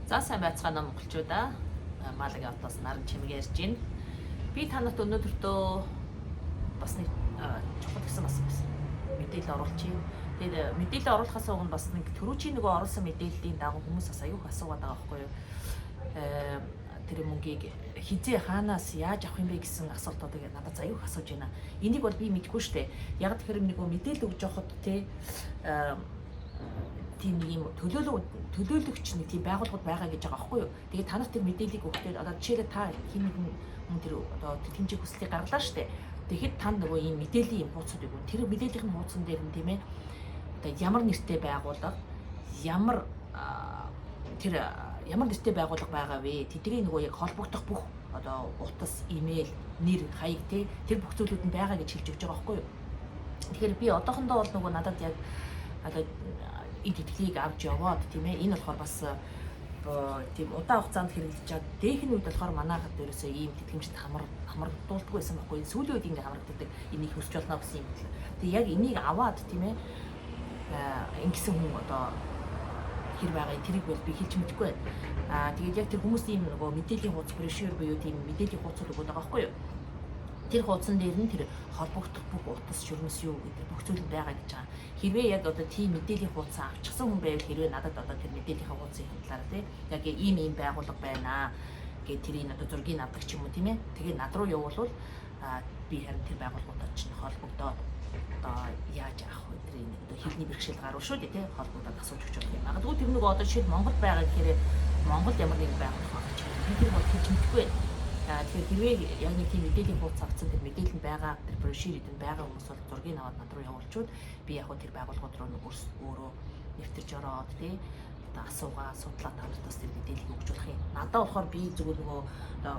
За сайн байцгаана монголчуудаа. Малагийн отоос наран чимэг ярьж байна. Би танарт өнөөдөртөө бас нэг чухал гэсэн бас мэдээлэл оруулчихъя. Тэгээд мэдээлэл оруулахаас өмнө бас нэг төрүүчийн нөгөө оруулсан мэдээллийн дагуу хүмүүс бас аюух асуугаад байгаа байхгүй юу? Тэр мөнгийг хизээ хаанаас яаж авах юм бэ гэсэн асуултуудыг надад аюух асууж байна. Энийг бол би мэдэхгүй штэ. Яг тэгэхээр нөгөө мэдээлэл өгж явахад тийм нэг юм төлөөлөгч нэг тийм байгууллагууд байгаа гэж байгаа байхгүй юу. Тэгээд та нарт тэр мэдээллийг өгөхөд одоо жишээлбэл та хин нэгэн хүн тэр одоо тэмцээг хүслийг гаргалаа штэ. Тэгэхэд та нөгөө ийм мэдээллийн юм хуудсууд өгөө. Тэр мэдээллийн хуудсан дээр нь тийм ээ. Одоо ямар нэртэй байгууллага, ямар нэртэй байгууллага байгаа вэ? Тэдний нөгөө яг холбогдох бүх одоо утас, имэйл, нэр, хаяг тэр бүх зүйлүүд нь байгаа гэж хэлж өгч байгаа байхгүй юу. Тэгэхээр би одоохондоо бол нөгөө надад яг одоо итгэлийг авч яваад тийм ээ. Энэ болохоор бас тийм удаан хугацаанд хэрэглэж чад дээхний үед болохоор манайхад ерөөсөө ийм тэтгэмжид хамрагдуулдаг байсан байхгүй. Сүүлийн үед ингэ хамрагддаг энийг хүсч болно гэсэн юм. Тэгээ яг энийг аваад тийм ээ ингэсэн хүн одоо хэр байгаа тэрийг бол би хэлж мэдэхгүй байна. Тэгээд яг тэр хүмүүсийн нөгөө мэдээллийн хуудас брошюр буюу тийм мэдээллийн хуудасууд өгöd байгаа байхгүй юу. Тэр хуудсан дээр нь тэр холбогдох бүх утас шүрмэс юу гэдэг бүх зүйл байгаа гэж байгаа. Хэрвээ яг одоо тийм мэдээллийн хуудас авчихсан хүн байвал хэрвээ надад одоо тэр мэдээллийн хуудсыг хэллаар тий яг ийм байгууллага байна гэд тэрийг одоо зургийг авдаг ч юм уу тийм ээ. Тэгээ над руу явуулвал би харин тэр байгууллагуудад чинь холбогдоод одоо яаж авах вэ тэрийг одоо хэлний бэрхшээл гаруул шүү дээ тий холбогдоод асууж өгч болох юм. Магадгүй тэр нэг одоо жишээл Монгол байгаа гэхээр Монгол ямар нэг байгууллага байгаа ч би тэр бол хэлж мэдэхгүй байна. Тэгэхээр хэрвээ яг нэг тийм мэдээллийн хуудас авсан тэр мэдээлэл нь байгаа тэр брошюрид нь байгаа хүмүүс бол зургийг аваад над руу явуулчууд би яг тэр байгууллагууд руу өөрөө нэвтэрч ороод тий одоо асуугаа судлаа та нарт бас тэр мэдээллийг өгч болох юм. Надад болохоор би зүгээр нөгөө одоо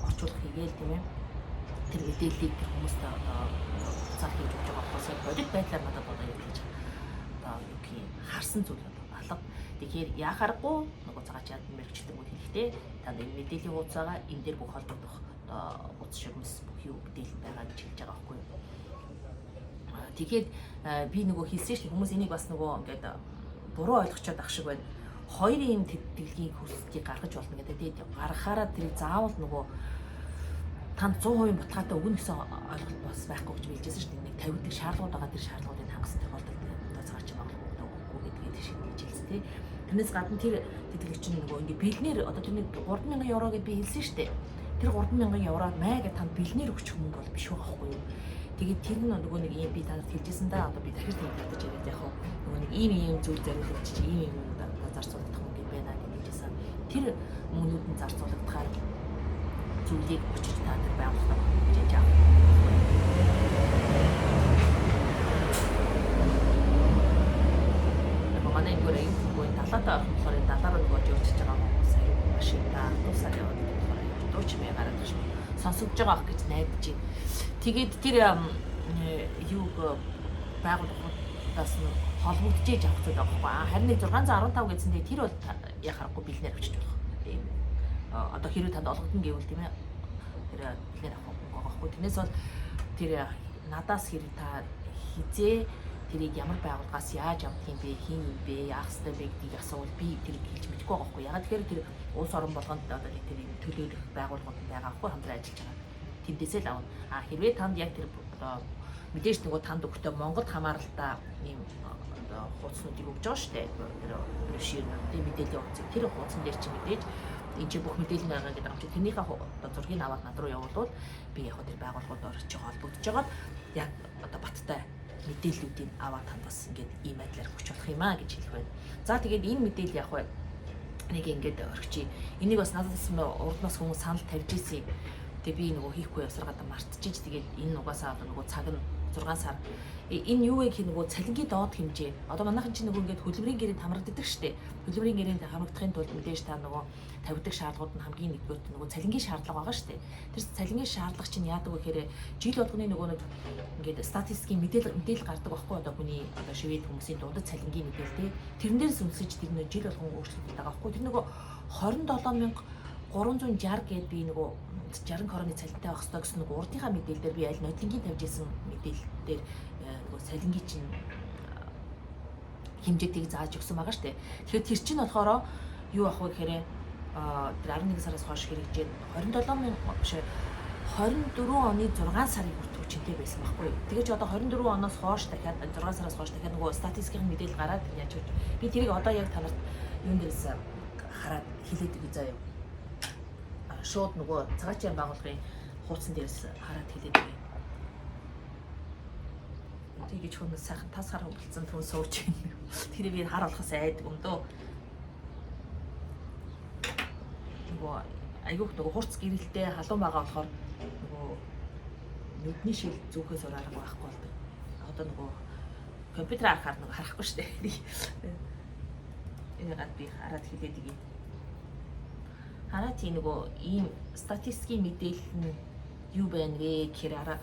орчуулах хийгээл тийм ээ тэр мэдээллийг тэр хүмүүст одоо цааш хийж өгч байгаа болохоос бодит байдлаар надад одоо яг хийж одоо юу гэх юм харсан зүйл алга. Тэгэхээр яхаарахгүй нөгөө цагаач яд мэрэгчлэн үйл хэлэхдээ та нэг мэдээллийн хуудасаа энэ дээр бүх холбогдох одоо утас шигмэс бүх юу мэдээлэл байгаа гэж хэлж байгаа байхгүй юу. Тэгэхээр би нөгөө хэлсэн шүү хүмүүс энийг бас нөгөө ингээд буруу ойлгочоод ах шиг байна. Хоёрын юм тэтгэлгийн хүслийг гаргаж болно гэдэг. Тэгээд гаргахаараа тэрийг заавал нөгөө танд 100% бутгаатай өгнө гэсэн ойлголт бас байхгүй гэж хэлжсэн шүү дээ. Нэг 50 дэх шаардлагууд байгаа тэр шаардлагуудыг хангасан тохиолдолд одоо цагаач байгууллагууд өгөхгүй гэдгийг шиг хэлжсэн тий. Тэрнээс гадна тэр тэтгэлэгч нь нөгөө ингээ бэлнээр одоо тэр нэг 3000 евро гэд би хэлсэн шүү дээ. Тэр 3000 евро маа гэж танд бэлнээр өгч хүн бол биш байхгүй юу. Тэгээд тэр нь нөгөө нэг ийм би танад хэлжсэн да одоо би дахиж хэлж яриад яг нөгөө нэг ийм зүйл зориулж чи ийм зарцуулах юм гээд байна гэж хэлжсэн. Тэр мөнүүд нь зарцуулагдахаар зүйлийг өчөж та нар байгууллага гэж яах. Манай гэрээ нөгөө далаатай орох болохоор далаараа нөгөө явчихж байгаа хүмүүс аюу машинта автобусаар яваад болохоор дууч мэ гараад гэж сонсогдож байгаа ах гэж найдаж байна. Тэгээд тэр юуг байгууллагуудаас нь холбогдож ээж авах зүйл байгаа байхгүй. Харин 615 гэсэн тэр бол яхахгүй бэлнээр авчиж болох. Одоо хэрвээ танд олгодно гэвэл тийм ээ тэр бэлнээр авах байгаа байхгүй. Тэрнээс бол тэр надаас хэрэг та хизээ тэрийг ямар байгууллагаас яаж авах юм бэ, хин юм бэ, яах ёстой бэ гэдгийг асуувал би тэрийг хэлж мэдэхгүй байгаа байхгүй. Ягаад тэгэхээр тэр улс орон болгонд одоо нэг тэр төлөөлөх байгууллагууд байгаа байхгүй хамтран ажиллаж байгаа. Тэндээсээ л авна. Хэрвээ танд яг тэр одоо мэдээж нөгөө танд өгтөө Монголд хамааралтай ийм одоо хуудаснуудыг өгж байгаа шүү дээ. Тэр брошюрын мэдээллийн хуудсыг тэр хуудсан дээр чи мэдээж энэ ч бүх мэдээлэл байгаа гэдэг юм чи тэрнийхээ одоо зургийг аваад над руу явуулвал би яг тэр байгууллагууд орж холбогдож байгаад яг одоо баттай мэдээллүүдийг аваад танд бас ингээд ийм байдлаар өгч болох юм аа гэж хэлэх байна. За тэгээд энэ мэдээлэл яг нэг ингээд орхичи. Энийг бас надаас урднаас хүмүүс санал тавьж ийсэн. Тэгээ би нөгөө хийхгүй явсаргаад мартчихж тэгээд энэ угаасаа одоо нөгөө цаг нь 6 сар энэ юу вэ гэх нөгөө цалингийн доод хэмжээ. Одоо манайхан чинь нөгөө ингээд хөдөлмөрийн гэрээнд хамрагддаг штеп. Хөдөлмөрийн гэрээнд хамрагдахын тулд мэдээж та нөгөө тавьдаг шаардлагууд нь хамгийн нэгдүгээр нөгөө цалингийн шаардлага байгаа штеп. Тэр цалингийн шаардлага чинь яадаг вэ гэхээр жил болгоны нөгөө нэг ингээд статистикийн мэдээлэл гардаг байхгүй одоо хүний одоо шивэд хүмүүсийн дундад цалингийн мэдээлэл тэрэн дээрс үнсэж тэр нөгөө жил болгон өөрчлөгдөж байгаа байхгүй. Тэр нөгөө 27360 гээд би нөгөө 60 хорооны цалинтай байх хэрэгтэй гэсэн нөгөө урдынхаа мэдээлэл дээр би аль нотлонгийн тавьж исэн мэдээлэл дээр нөгөө цалингийн чинь хэмжээтэйг зааж өгсөн байгаа штэ. Тэгэхээр тэр чинь болохоор юу ах вэ гэхээр тэр 11 сараас хойш хэрэгжээд 27,000 биш 24 оны 6 сарын хүртэл хүчтэй байсан байхгүй юу. Тэгээд ч одоо 24 оноос хойш дахиад 6 сараас хойш дахиад нөгөө статистикийн мэдээлэл гараад яаж вэ? Би тэрийг одоо яг танарт юун дээрээс хараад хэлээд өгье заяа. Шууд нөгөө цагаатчийн байгууллагын хуудсан дээрээс хараад хэлээд өгье. Тэгэж хүмүүс сайхан тас хар хөвлөсөн түн сууж байна. Тэрийг би харуулахаас айдаг юм дөө. Нөгөө айгуух нөгөө хурц гэрэлтэй халуун байгаа болохоор нөгөө нүдний шил зүөхөөс ураарга байхгүй болдог. Одоо нөгөө компьютер харахаар нөгөө харахгүй шүү дээ. Энийг би хараад хэлээд өгье. Хараа тий нөгөө ийм статистикийн мэдээлэл нь юу байна вэ гэхээр хараа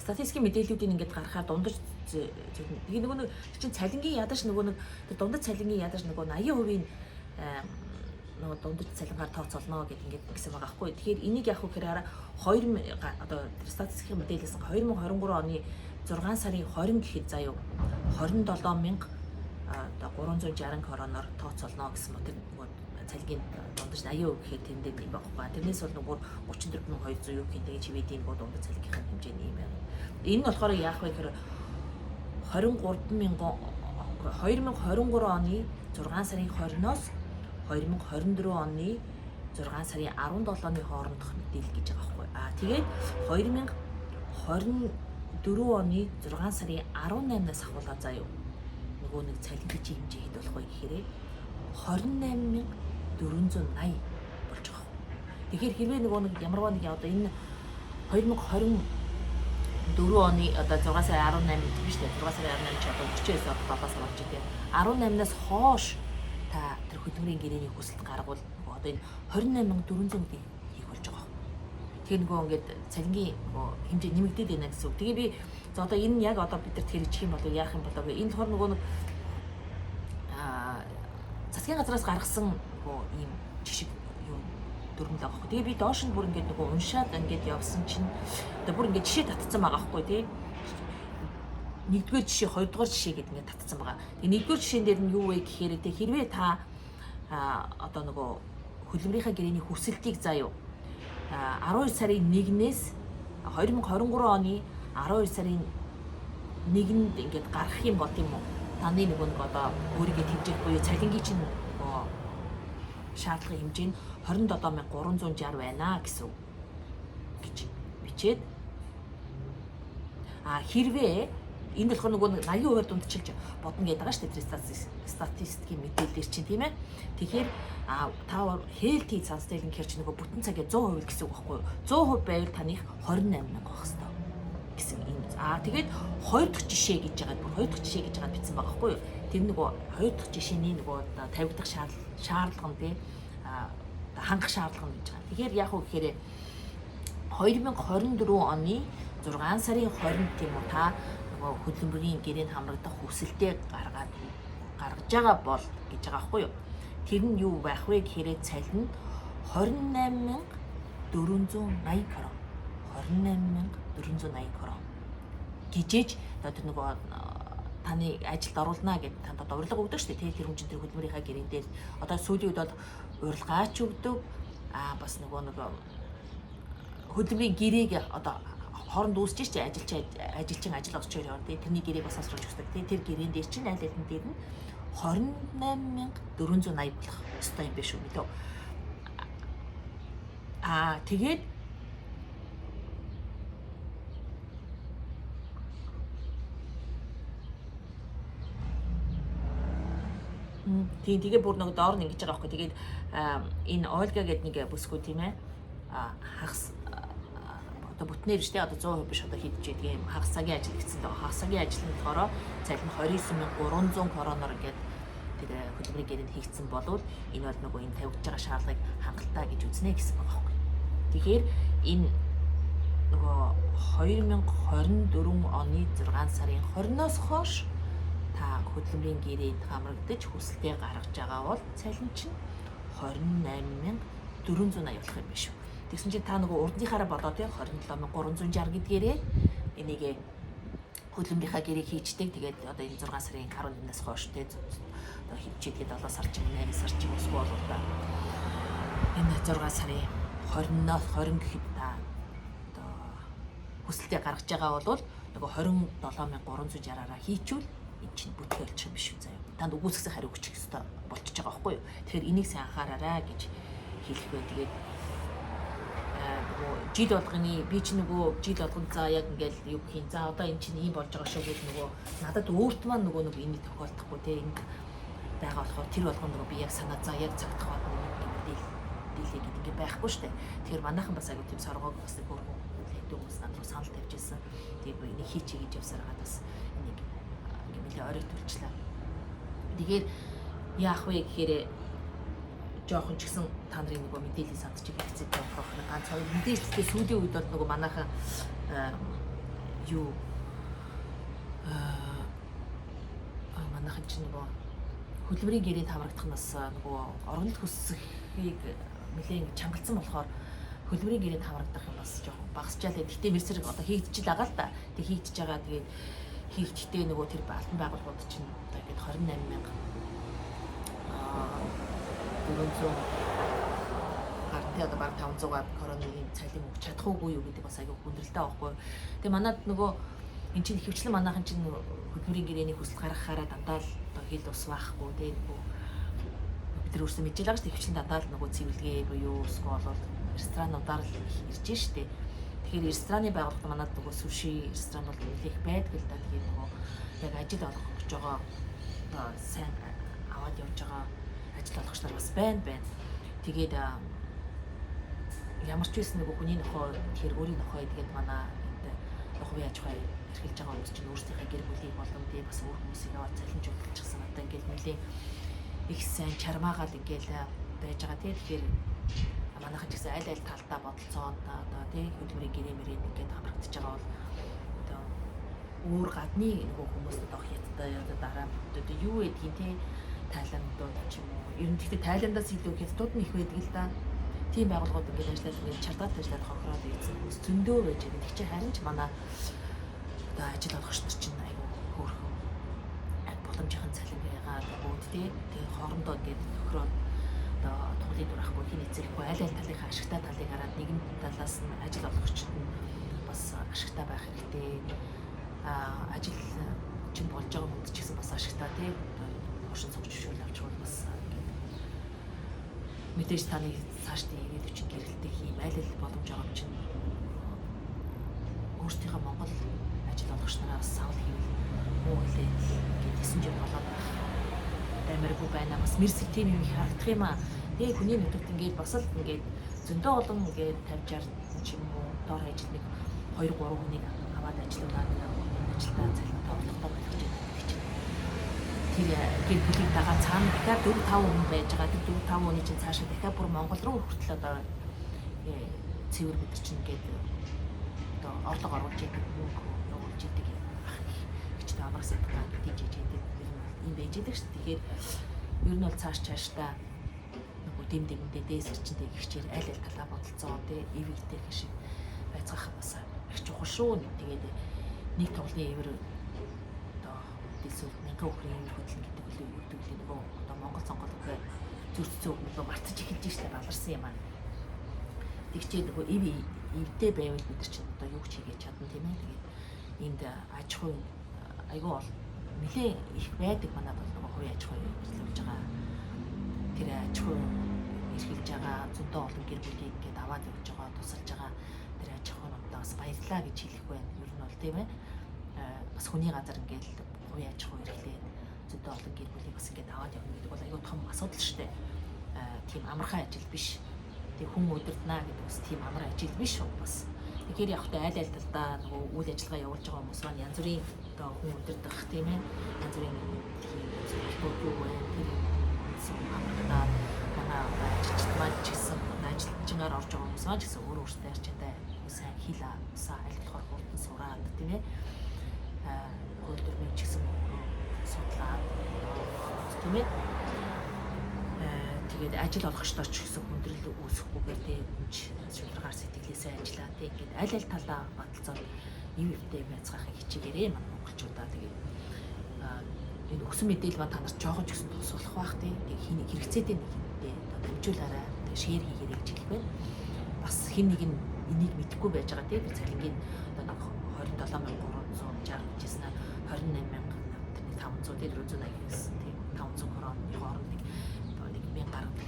статистикийн мэдээллүүдийг ингээд гаргахаар дундаж тэгээ нөгөө чинь цалингийн ядаж нөгөө нэг тэр дундаж цалингийн ядаж нөгөө 80% нөгөө дундаж цалингаар тооцоолно гэдэг ингээд гэсэн байгаа байхгүй. Тэгэхээр энийг яг хөөхөр 2000 одоо тэр статистикийн мэдээлэлээс 2023 оны 6 сарын 20 гэхэд заяа 27360 короноор тооцоолно гэсэн мө тэр нөгөө цалингийн дундаж 80% гэхэд тэндээ юм байхгүй. Тэрнээс бол нөгөө 34200 юу гэх юм чивэд ийм нөгөө дундаж цалингийн хэмжээний юм байна. Энэ нь болохоор яах вэ гэхээр 2023 оны 6 сарын 20-оос 2024 оны 6 сарын 17-ны хоорондох мэдээлэл гэж байгаа байхгүй. Тэгээд 2024 оны 6 сарын 18-наас ахуулаад заяа нөгөө нэг цалингийн хэмжээ хэд болох вэ гэхээр 28480 болж байгаа. Тэгэхээр хэрвээ нөгөө нэг ямарваа нэг одоо энэ 2024 оны одоо 6 сарын 18 биш үү 6 сарын 18 ч одоо 40-ээс 7-аас болж байгаа. 18-наас хойш та тэр хөдөлмөрийн гэрээний хүсэлт гаргавал нөгөө одоо энэ 28400 хийх болж байгаа. Тэгэхээр нөгөө ингээд цалингийн нөгөө хэмжээ нэмэгдээд байна гэсэн үг. Тэгээ би за одоо энэ яг одоо бидэрт хэрэгжих юм бол яах юм болоо гэ энэ болохоор нөгөө нэг засгийн газраас гаргасан нөгөө ийм жишг юм дүрмэл байгаа хгүй. Тэгээ би доош нь бүр ингээд нөгөө уншаад ингээд явсан чинь одоо бүр ингээд жишээ татсан байгаа хгүй тий. Нэгдүгээр жишээ, хоёрдугаар жишээ гэдэг ингээд татсан байгаа. Тэгээ нэгдүгээр жишээн дээр нь юу вэ гэхээр тий хэрвээ та одоо нөгөө хөдөлмөрийнхаа гэрээний хүсэлтийг заяа 12 сарын 1-ээс 2023 оны 12 сарын 1-нд ингээд гаргах юм бол тийм үү? Таны нөгөө нэг одоо өөрийгөө тэмжих буюу цалингийн чинь шаардлагын хэмжээ нь 27360 байна гэсэн үг гэж бичээд хэрвээ энэ болохоор нөгөө 80% дундчилж бодно гэдэг байгаа шүү дээ тэр статистикийн мэдээлэлээр чинь тийм ээ. Тэгэхээр та хээлти цансдэлэн гэхэр чи нөгөө бүтэн цагийн 100% гэсэн үг байхгүй юу? 100% байвал таных 28000 байх хэвээр гэсэн юм. Тэгээд хоёр дахь жишээ гэж байгаа бүр хоёр дахь жишээ гэж байгаа бичсэн байгаа байхгүй юу? Тэр нөгөө хоёр дахь жишээний нөгөө тавигдах шаардлага нь тийм хангах шаардлага нь гэж байгаа. Тэгэхээр яг уу гэхээр 2024 оны 6 сарын 20-нд тийм үү та нөгөө хөдөлмөрийн гэрээнд хамрагдах хүсэлтээ гаргаж байгаа бол гэж байгаа байхгүй юу? Тэр нь юу байх вэ гэхээр цалин 28480 крон. 28480 крон. Гижээж одоо нөгөө таны ажилд оруулнаа гэдээ танд одоо урилга өгдөг шүү дээ. Тэр хүн чинь тэр хөдөлмөрийнхаа гэрэн дээр одоо сүүлийн үед бол урилгаач өгдөг. Бас нөгөө хөдөлмөрийн гэрээг одоо хооронд үүсэж чинь ажилчин ажил олж ирэх юм. Тэрний гэрээг бас асруулж өгдөг. Тэр гэрээн дээр чинь аль алин дээр нь 28480 болох ёстой юм биш үү мэдээ. Тэгээд тэгээ бүр нэг доор нь ингэж байгаа байхгүй. Тэгээд энэ Ольга гэдэг нэг бүсгүй тийм ээ. Хагас одоо бүтнээр штэ одоо 100% биш одоо хийдэж байгаа юм хагас цагийн ажил гэсэн даа. Хагас цагийн ажил нь болохоор цалин 29300 короноор ингээд тэр хөдөлмөрийн гэрээнд хийгдсэн болвол энэ бол нөгөө энэ тавигдж байгаа шаардлагыг хангалттай гэж үзнэ гэсэн байгаа байхгүй. Тэгэхээр энэ нөгөө 2024 оны 6 сарын 20-оос хойш та хөдөлмөрийн гэрээнд хамрагдаж хүсэлтээ гаргаж байгаа бол цалин чинь 28480 болох юм биш үү. Тэгсэн чинь та нөгөө урдныхаараа бодоод 27360 гэдгээрээ энийг хөдөлмөрийнхаа гэрээг хийчдэг. Тэгээд одоо энэ 6 сарын 11-ээс хойш те одоо хичээлгээд 7 сар ч юм 8 сар ч юм уу бол одоо энэ 6 сарын 20-ноос 20 гэхэд та одоо хүсэлтээ гаргаж байгаа бол нөгөө 27360-аараа хийчүүл энэ чинь бүтэн болчих юм биш үү заяа. Танд үгүйсгсэн хариу өгчих хэрэгтэй болчихж байгаа байхгүй юу. Тэгэхээр энийг сайн анхаараарай гэж хэлэх бай. Тэгээд нөгөө жил болгоны би чи нөгөө жил болгон за яг ингээл юу хийн. За одоо эн чинь ийм болж байгаа шүү гэж нөгөө надад өөрт маань нөгөө нэг энийг тохиолдохгүй те энд байгаа болохоор тэр болгоно нөгөө би яг санаа за яг цаг тохиолд дийлээ гэдэг ингээ байхгүй штэ. Тэгэхээр манайхан бас аягүй тийм соргоог бас нэг хөргөн хэдэн хүмүүс над руу санал тавьж ирсэн. Тэгээд би энийг хийчихье гэж явсараад бас энийг нэлээ орой төлчлээ. Тэгэхээр яах вэ гэхээр жоохон ч гэсэн та нарын нөгөө мэдээлэл сандчих хэцүү байх нэг ганц хоёр мэдээлэлтэй сүүлийн үед бол нөгөө манайхан юу манайхан чинь нөгөө хөдөлмөрийн гэрээнд хамрагдахнаас нөгөө оргонол хүссхийг нэлээд чангалцсан болохоор хөдөлмөрийн гэрээнд хамрагдах юм бас жоохон багасчаалаа. Гэтэ мэрсэрэг одоо хийгдчихэж байгаа л да. Тэг хийгдчихэж байгаа. Тэгээд хийгдчихтэй нөгөө тэр алтан байгууллагууд чинь одоо ингээд 28,000 400 гартай одоо баг 500-аад коронавигийн цалин өгч чадах уугүй юу гэдэг бас аягүй хүндрэлтэй байхгүй. Тэгээ манад нөгөө эн чинь хөвчлэн манайхан чинь хөдөлмөрийн гэрээний хүсэл гаргахаараа дандаа л одоо хил ус байхгүй тэгээ нөгөө бид нар өөрсдөө мэдчихэж байгаа шүү дээ. Хөвчлэн дандаа л нөгөө цэвэрлэгээ буюу эсвэл бол ресторануудаар л ирж штэ. Тэгэхээр рестораны байгууллагад манад нөгөө суши ресторан бол нэлээх байдаг л да. Тэгээ нөгөө яг ажил олгох гэж байгаа одоо сайн аваад явж байгаа ажил олгогч нар бас байна. Тэгээд ямар ч байсан нөгөө хүний нохой тэгэхээр өөрийн нохой тэгээд манай энд хувийн аж ахуй эрхэлж байгаа хүмүүс чинь өөрсдийнхээ гэр бүлийг болон тийм бас өөр хүмүүсийг аваад цалинжуулчихсан одоо ингээд нэлээ их сайн чармаагаал ингээд байж байгаа. Тэгэхээр манайхан ч гэсэн аль талдаа бодолцоод одоо тийм хөдөлмөрийн гэрээ мөрийн ингээд хамрагдаж байгаа бол одоо өөр гадны нөгөө хүмүүс одоо хятад одоо дараа одоо юу гэдгийг тийм Тайландууд ч юм уу. Ер нь тэгтээ Тайландаас илүү хятадууд нь их байдаг л да. Тийм байгууллагууд ингээд ажиллаад ингээд чардаад ажиллаад хохироод ирсэн хүмүүс зөндөө байж байгаа. Тэг чи харин ч манай одоо ажил олгогч нар чинь айгүй хөөрхөн боломжийн цалин байгаад өгөөд тэгээ хоорондоо ингээд хохироод одоо туулын дурахгүй хин эцэхгүй аль талынхаа ашигтай талыг хараад нэгэн талаас нь ажил олгогчд нь бас ашигтай байх хэрэгтэй. Ажил чинь болж байгаа хүмүүс ч гэсэн бас ашигтай тийм оршин суугч шүүл авч бол бас мэдээж таны цаашдын ирээд өчиг гэрэлтэй хийм аль боломж байгаа юм чинь өөрсдийнхөө Монгол ажил олгогч нараас савл хийвэл муу хэлээ ингээд 9 жил болоод амиргүй байна. Бас мэрсэг тийм юм их харагдах юм аа. Тэгээ хүний нүдэд ингээд бас л ингээд зөндөө олон ингээд 50-60 ч юм уу дор ажил нэг 2-3 хүнийг аваад ажиллуулаад ажилтаа цалинтай орлоготой болгож байгаа. Тэр гэр бүлийн дагаа цаана дахиад 4-5 хүн байж байгаа. Тэр 4-5 хүний чинь цаашаа дахиад бүр Монгол руу хүртэл одоо цэвэр бид чинь ингээд одоо орлого оруулж яадаг мөнгө явуулж яадаг хичтэй амарсан байгаа гэж хэлдэг юм байж байгаа шүү. Тэгэхээр ер нь бол цаашдаа нөгөө дэмдэмдээ дээсэр чинь гихчээр аль талаа бодолцоо тэ эвэгтэй шиг байцгаах бас их чухал шүү. Тэгээд нэг тоглолтын эвэр одоо дэлсүүл 1000 өдрийн хөдөлгөөн гэдэг үлээ өгдөг нөгөө одоо Монгол сонгоолгоо зүрцөө нөгөө мартаж эхэлж штэ баларсан юм аа. Тэгчээ нөгөө эвдээ байвал бид нар чинь одоо юу ч хийж чадна тийм ээ. Тэгээд энд аж ахуй айгүй бол нэлээ их байдаг манай бол нөгөө хувийн аж ахуй ажиллаж байгаа. Тэр аж ахуй эрхэлж байгаа зөндөө олон гэр бүлийг ингээд аваад явж байгаа тусалж байгаа тэр аж ахуйнуудаа бас баярлалаа гэж хэлэх байна. Ер нь бол тийм ээ. Бас хүний газар ингээд хувийн аж ахуй эрхлээд зөндөө олон гэр бүлийг бас ингээд аваад явна гэдэг бол айгүй том асуудал шүү дээ. Тийм амархан ажил биш. Тэг хүн удирднаа гэдэг бас тийм амар ажил биш шүү бас. Тэгэхээр яг хөтэ аль талдаа нөгөө үйл ажиллагаа явуулж байгаа хүмүүс маань янз бүрийн одоо хүн удирдах тийм ээ. Янз бүрийн зүйлүүд байна. Тэр амархадаа манай ажилчид маань ч гэсэн ажилчингаар орж байгаа хүмүүс маань ч гэсэн өөр өөртөө арчаатай сайн хил авсаа аль болохоор хурдан сураад тийм ээ. Хөлдөрмийн ч гэсэн судлаад тийм ээ. Тэгээд ажил олгогчдоор ч гэсэн хүндрэл үүсэхгүйгээр тийм шулгаргаар сэтгэлээсээ ажиллаа тийм ингээд аль талаа баталцаад ивэвтэй байцгаахыг хичээгээрэй манай монголчуудаа. Тэгээд энэ өгсөн мэдээлэл ба та нарт жоохон ч гэсэн тусалах бах тий. Тэг хий хэрэгцээтэй нэгтэй одоо дамжуулаарай. Тэг шеэр хийгээрэй гэж хэлэх байна. Бас хэн нэг нь энийг мэдэхгүй байж байгаа тий. Би цалингийн одоо 27360 гэжсэн 28500 дээр 480-аас тий 500 короны хооронд нэг 1000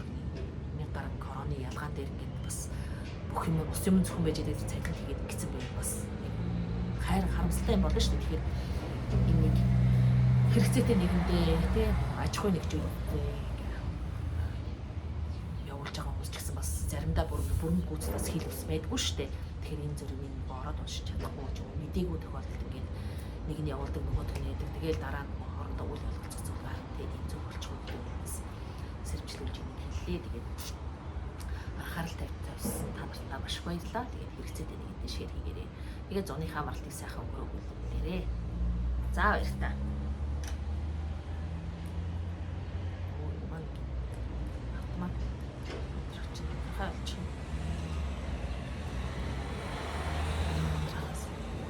гаруй короны ялгаан дээр ингээд бас бүх юм ус юм зөвхөн байж байгаа цалин хийгээд гисэн байв бас хайр харамсалтай юм болно шүү дээ. Тэгэхээр энийг хэрэгцээтэй нэгэндээ тий аж ахуй нэгжүүлэлтээ явуулж байгаа хүмүүс ч гэсэн бас заримдаа бүрэн гүйцэтгэс хэл ус байдгүй шүү дээ. Тэгэхээр энэ зэрэг минь бороод уншиж чадахгүй ч юм уу мдээгүй тохиолдолд ингээд нэг нь явуулдаг нөгөөд нь яадаг. Тэгэл дараа нь хоорондоо үйл болголцох зүйл тий энэ зөв болчихгүй гэмээс сэрвчлүүлж ийм хэллээ. Тэгээд анхаарал тавьсан та нартай маш их баярлалаа. Тэгээд хэрэгцээтэй нэгэндээ шеэр хийгээрэй. Тэгээд зуныхаа мартыг сайхан өнгөрөөгүүлээрэй. За баярлалаа.